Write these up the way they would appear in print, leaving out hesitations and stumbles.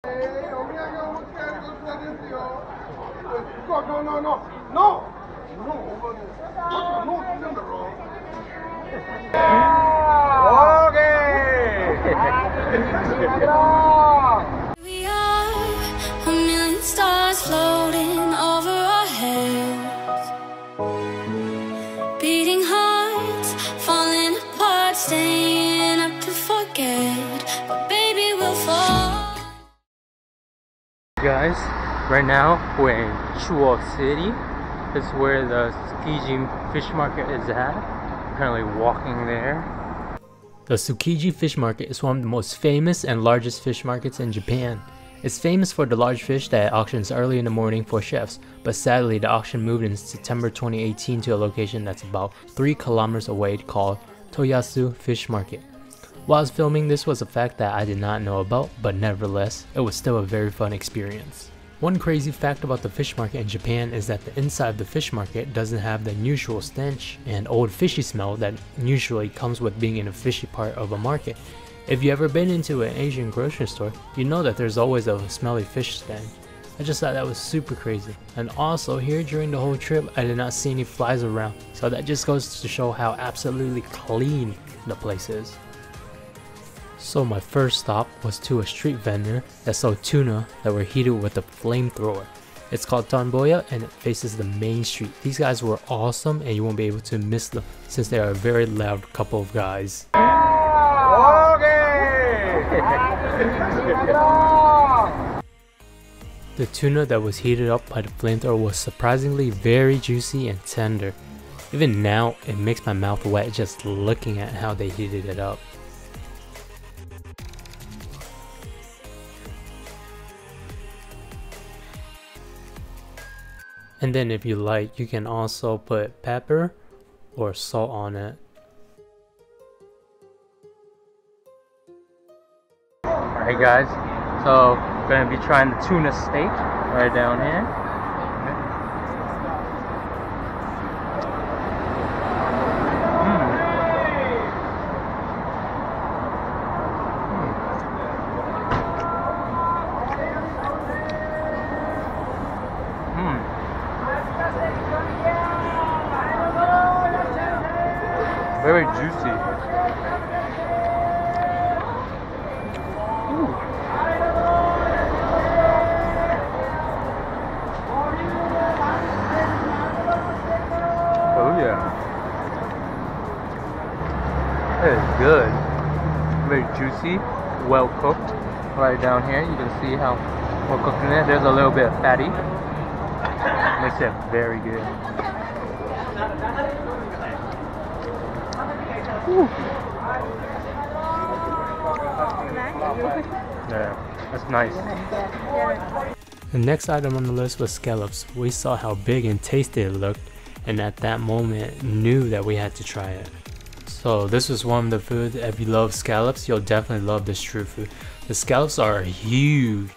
We are a million stars floating over our heads, beating hearts, falling apart, staying up to forget, but baby we'll fall. Guys, right now we're in Chuo City. This is where the Tsukiji fish market is at. Currently walking there. The Tsukiji fish market is one of the most famous and largest fish markets in Japan. It's famous for the large fish that auctions early in the morning for chefs, but sadly the auction moved in September 2018 to a location that's about 3 kilometers away called Toyasu Fish Market. While I was filming, this was a fact that I did not know about, but nevertheless, it was still a very fun experience. One crazy fact about the fish market in Japan is that the inside of the fish market doesn't have the usual stench and old fishy smell that usually comes with being in a fishy part of a market. If you ever been into an Asian grocery store, you know that there's always a smelly fish stand. I just thought that was super crazy. And also here during the whole trip, I did not see any flies around, so that just goes to show how absolutely clean the place is. So my first stop was to a street vendor that sold tuna that were heated with a flamethrower. It's called Tanboya and it faces the main street. These guys were awesome and you won't be able to miss them since they are a very loud couple of guys. The tuna that was heated up by the flamethrower was surprisingly very juicy and tender. Even now, it makes my mouth wet just looking at how they heated it up. And then if you like, you can also put pepper or salt on it. Alright guys, so gonna be trying the tuna steak right down here. Very juicy. Ooh. Oh yeah. It is good. Very juicy, well cooked. Right down here, you can see how well cooked in there. There's a little bit of fatty. Makes it very good. Yeah, that's nice. The next item on the list was scallops. We saw how big and tasty it looked, and at that moment knew that we had to try it. So this was one of the foods. If you love scallops, you'll definitely love this true food. The scallops are huge.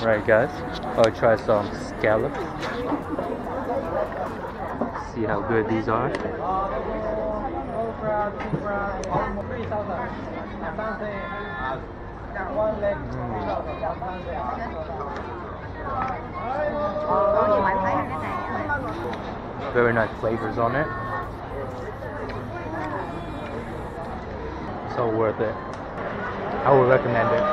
Right guys, I'll try some scallops. See how good these are. Very nice flavors on it. So worth it. I would recommend it.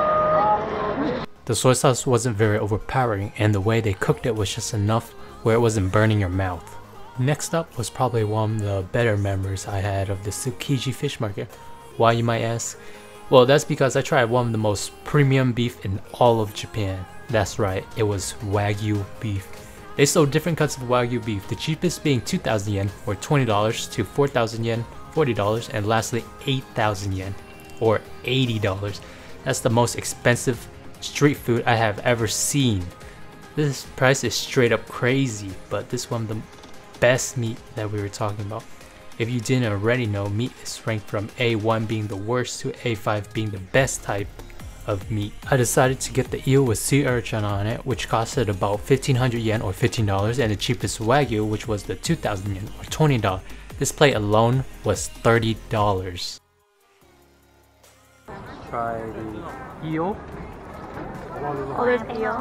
The soy sauce wasn't very overpowering and the way they cooked it was just enough where it wasn't burning your mouth. Next up was probably one of the better memories I had of the Tsukiji fish market. Why, you might ask? Well, that's because I tried one of the most premium beef in all of Japan. That's right, it was Wagyu beef. They sold different cuts of Wagyu beef, the cheapest being 2,000 yen or $20 to 4,000 yen, $40, and lastly 8,000 yen or $80. That's the most expensive street food I have ever seen. This price is straight up crazy, but this is one of the best meat that we were talking about. If you didn't already know, meat is ranked from A1 being the worst to A5 being the best type of meat. I decided to get the eel with sea urchin on it, which costed about 1,500 yen or $15, and the cheapest Wagyu, which was the 2,000 yen or $20. This plate alone was $30. Try the eel. Oh, there's eel.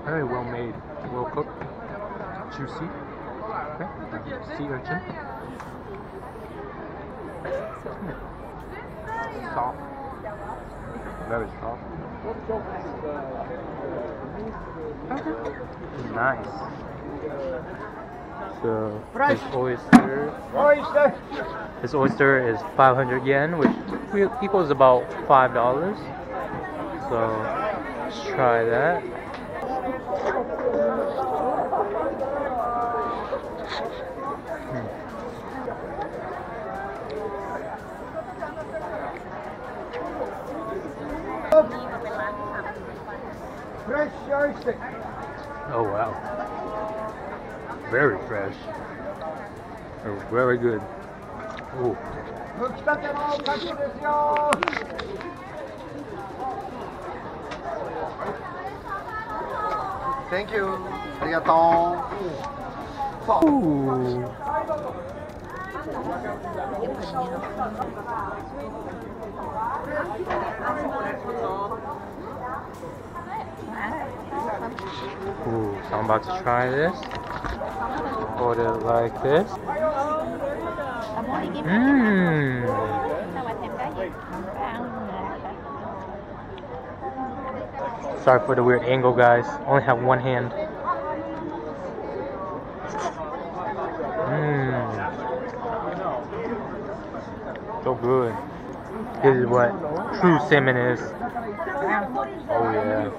Very well made, well cooked, juicy. Okay, sea urchin. Soft, very soft. Nice. So this oyster is 500 yen, which equals about $5. So let's try that. Oh wow, very fresh, very good. Ooh. Thank you. Arigatou. Ooh. Ooh, so I'm about to try this. Hold it like this. Mmm. Sorry for the weird angle, guys. Only have one hand. Mmm. So good. This is what true salmon is. Oh yeah.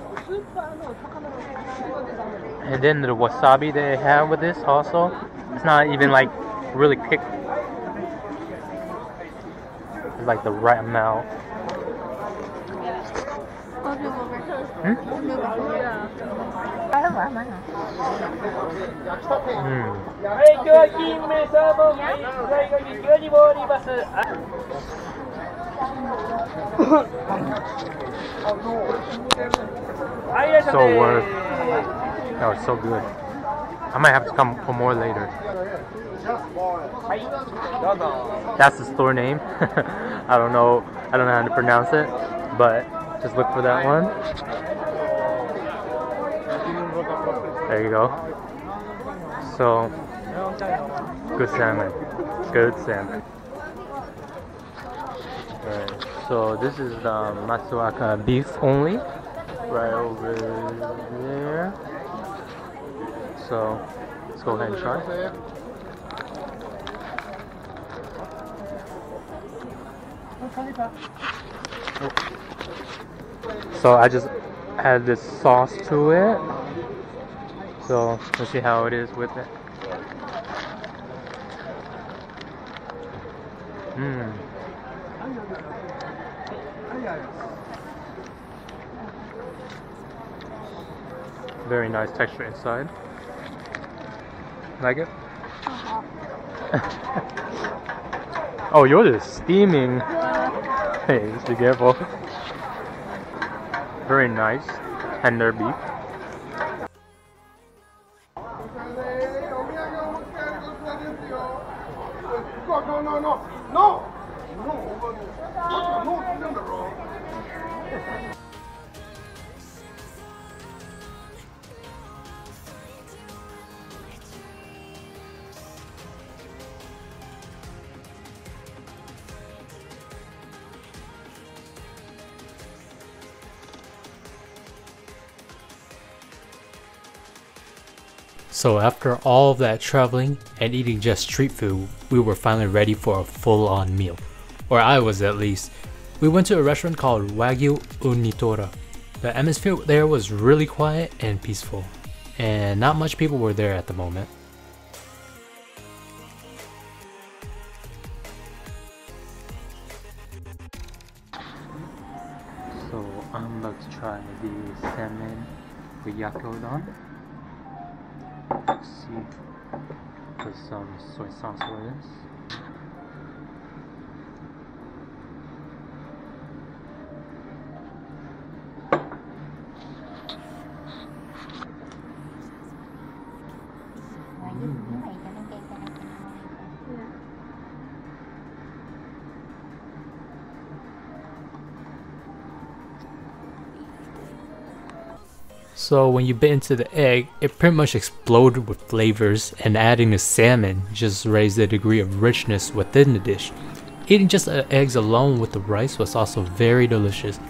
And then the wasabi they have with this also, it's not even like really picked. It's like the right amount. So worth. That was so good. I might have to come for more later. That's the store name. I don't know how to pronounce it, but just look for that one. There you go. So good salmon. Good salmon. Alright, so this is the Matsuaka beef only, right over there. So let's go ahead and try. Oh. So I just add this sauce to it. So let's see how it is with it. Mmm. Very nice texture inside. Like it? Oh, yours is steaming. Hey, just be careful. Very nice. Tender beef. No! So after all of that traveling and eating just street food, we were finally ready for a full-on meal. Or I was at least. We went to a restaurant called Wagyu Untorta. The atmosphere there was really quiet and peaceful, and not much people were there at the moment. So I'm about to try the salmon with yakiudon. Let's see, put some soy sauce with this. So when you bit into the egg, it pretty much exploded with flavors, and adding the salmon just raised the degree of richness within the dish. Eating just the eggs alone with the rice was also very delicious,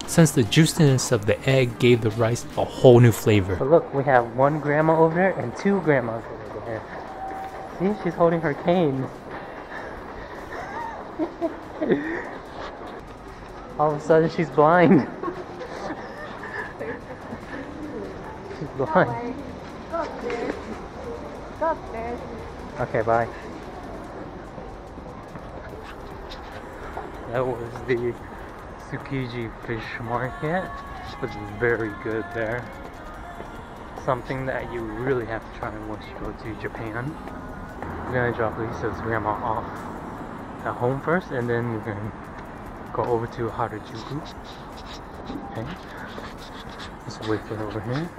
since the juiciness of the egg gave the rice a whole new flavor. But look, we have one grandma over there and two grandmas over there. See, she's holding her cane. All of a sudden she's blind. She's blind. Go upstairs. Go upstairs. Okay, bye. That was the Tsukiji fish market. It was very good there. Something that you really have to try once you go to Japan. We're gonna drop Lisa's grandma off at home first, and then we're gonna go over to Harujuku. Okay. Let's wait for it over here.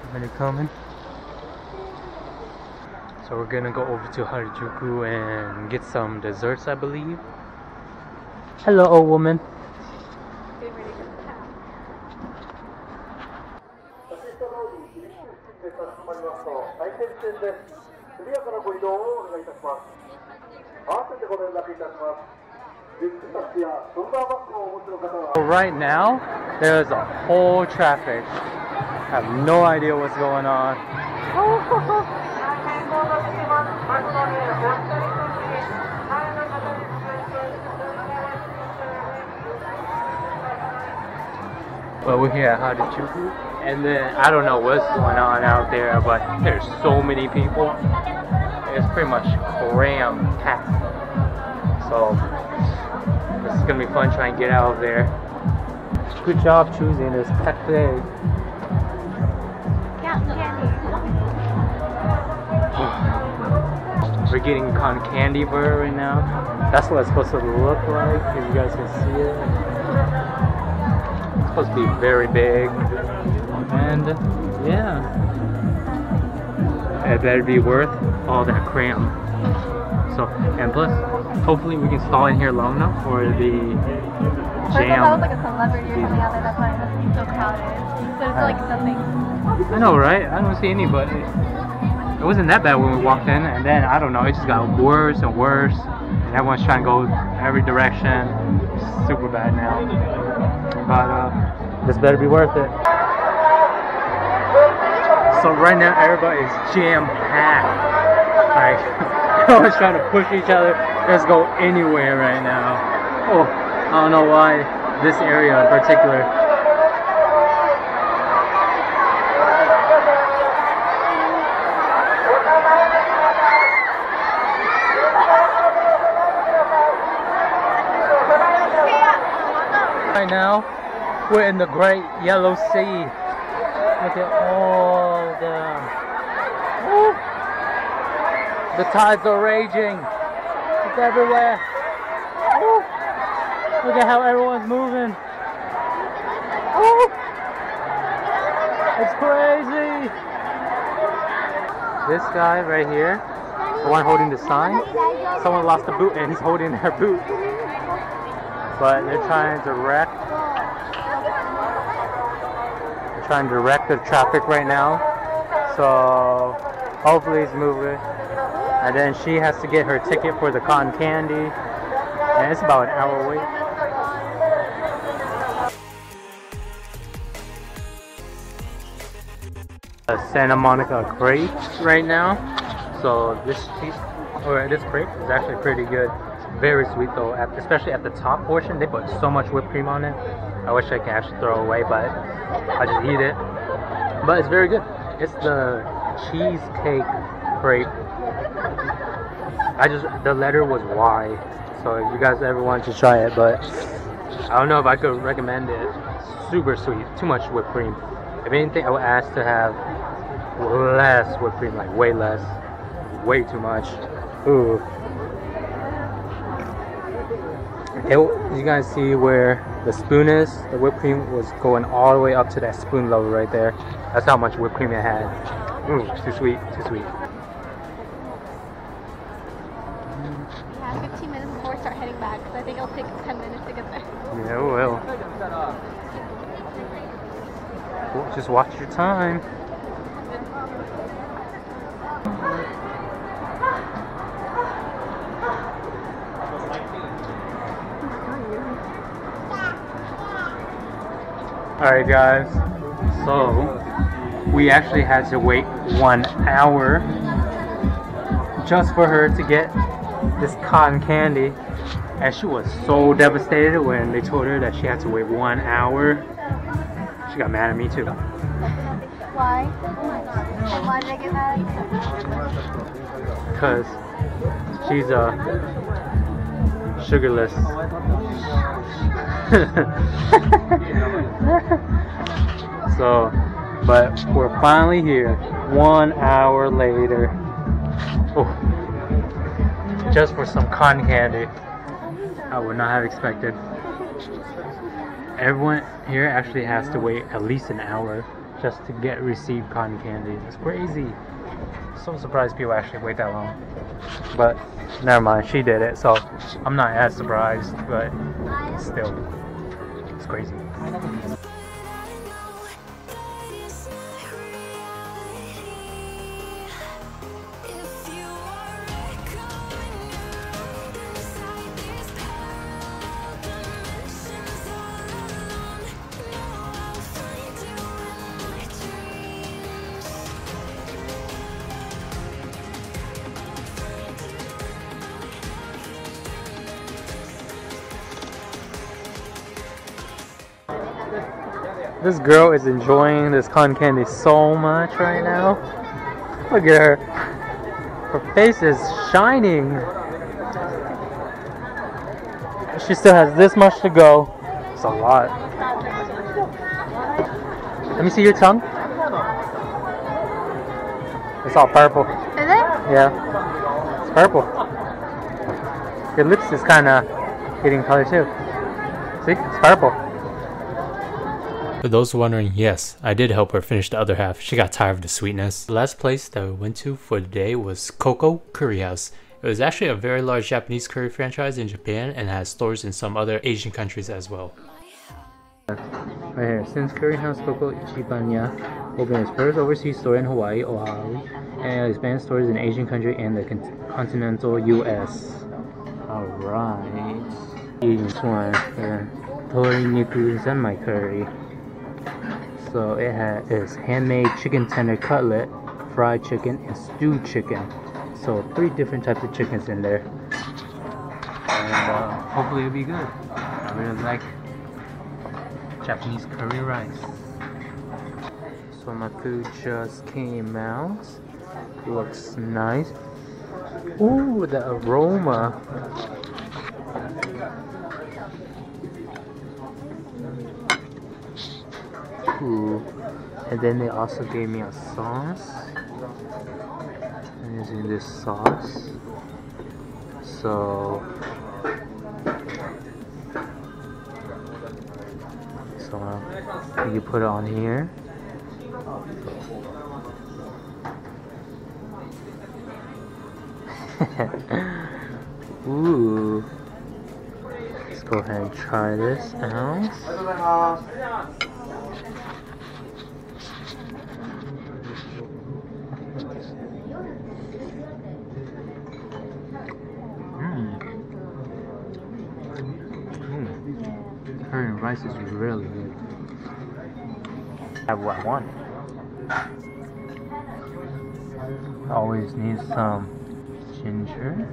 Everybody coming? So we're gonna go over to Harujuku and get some desserts, I believe. Hello, old woman. Right now, there's a whole traffic. I have no idea what's going on. Well, we're here at Harujuku, and then I don't know what's going on out there, but there's so many people. It's pretty much cram-packed. So this is gonna be fun trying to get out of there. Good job choosing this cafe. We're getting cotton candy bar right now. That's what it's supposed to look like, if you guys can see it. It's supposed to be very big. And yeah. It better be worth all that cram. So, and plus, hopefully we can stall in here long enough for the jam. I was like a celebrity or something out there, that's why it must be so crowded. So it's like nothing. I know, right? I don't see anybody. It wasn't that bad when we walked in, and then I don't know, it just got worse and worse, and everyone's trying to go every direction. It's super bad now, but this better be worth it. So right now everybody is jam-packed. Like everyone's trying to push each other. Just go anywhere right now. Oh, I don't know why this area in particular. Right now, we're in the Great Yellow Sea. Look at all the... Woo! The tides are raging. It's everywhere. Woo! Look at how everyone's moving. Woo! It's crazy. This guy right here, the one holding the sign, someone lost a boot and he's holding their boot. But they're trying to direct the traffic right now. So hopefully it's moving. And then she has to get her ticket for the cotton candy. And it's about an hour wait. Santa Monica crepe right now. So this crepe is actually pretty good. Very sweet though, especially at the top portion. They put so much whipped cream on it. I wish I could actually throw away, but I just eat it. But it's very good. It's the cheesecake crepe. The letter was Y, so if you guys ever want to try it, but I don't know if I could recommend it. Super sweet, too much whipped cream. If anything, I would ask to have less whipped cream, like way less, way too much. Ooh. You guys see where the spoon is? The whipped cream was going all the way up to that spoon level right there. That's how much whipped cream it had. Ooh, too sweet, too sweet. Yeah, 15 minutes before we start heading back, because I think it'll take 10 minutes to get there. Yeah, it will. Just watch your time. Alright guys, so we actually had to wait 1 hour just for her to get this cotton candy, and she was so devastated when they told her that she had to wait 1 hour. She got mad at me too. Why? And why did I get mad at you? Because she's a sugarless. So, but we're finally here 1 hour later. Oh, just for some cotton candy. I would not have expected. Everyone here actually has to wait at least an hour just to receive cotton candy. It's crazy. So surprised people actually wait that long. But never mind, she did it, so I'm not as surprised, but still, it's crazy. This girl is enjoying this cotton candy so much right now. Look at her. Her face is shining. She still has this much to go. It's a lot. Let me see your tongue. It's all purple. Is it? Yeah. It's purple. Your lips is kind of getting color too. See? It's purple. For those wondering, yes, I did help her finish the other half. She got tired of the sweetness. The last place that we went to for the day was Coco Curry House. It was actually a very large Japanese curry franchise in Japan and has stores in some other Asian countries as well. Right here, since Curry House Coco Ichibanya opened its first overseas store in Hawaii, Oahu, and expanded stores in Asian countries and the continental US. Alright. Eating this one here. Tori Niku Zenmai Curry. So it is handmade chicken tender cutlet, fried chicken, and stewed chicken. So 3 different types of chickens in there. And hopefully it'll be good. I really like Japanese curry rice. So my food just came out. Looks nice. Ooh, the aroma. Ooh. And then they also gave me a sauce. I'm using this sauce. So you put it on here. Ooh. Let's go ahead and try this out. Curry and rice is really good. I have what I want. Always need some ginger.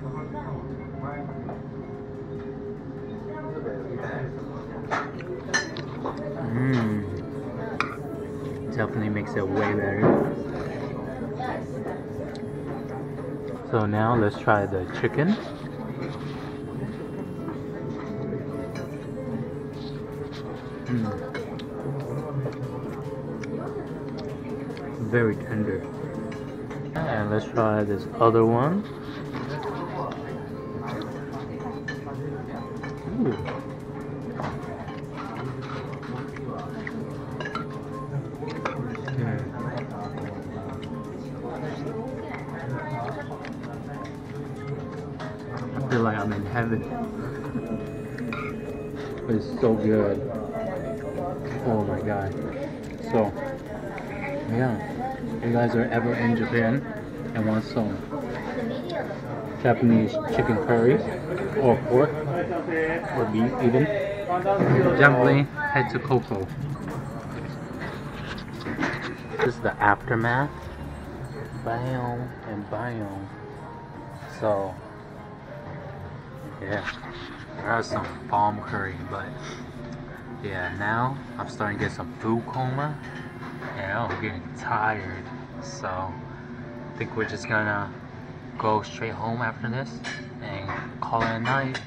Definitely makes it way better. So now let's try the chicken. Very tender. And let's try this other one. Ooh. I feel like I'm in heaven. It's so good. Oh my god. So Yeah, if you guys are ever in Japan and want some Japanese chicken curry or pork or beef even, definitely head to Coco. This is the aftermath. Bam and bam. So yeah, that's some bomb curry, but yeah, now I'm starting to get some food coma and I'm getting tired, so I think we're just gonna go straight home after this and call it a night.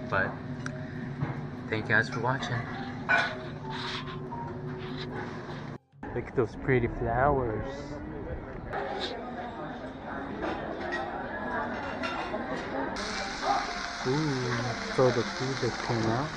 But thank you guys for watching. Look at those pretty flowers. Ooh, so the food just came out.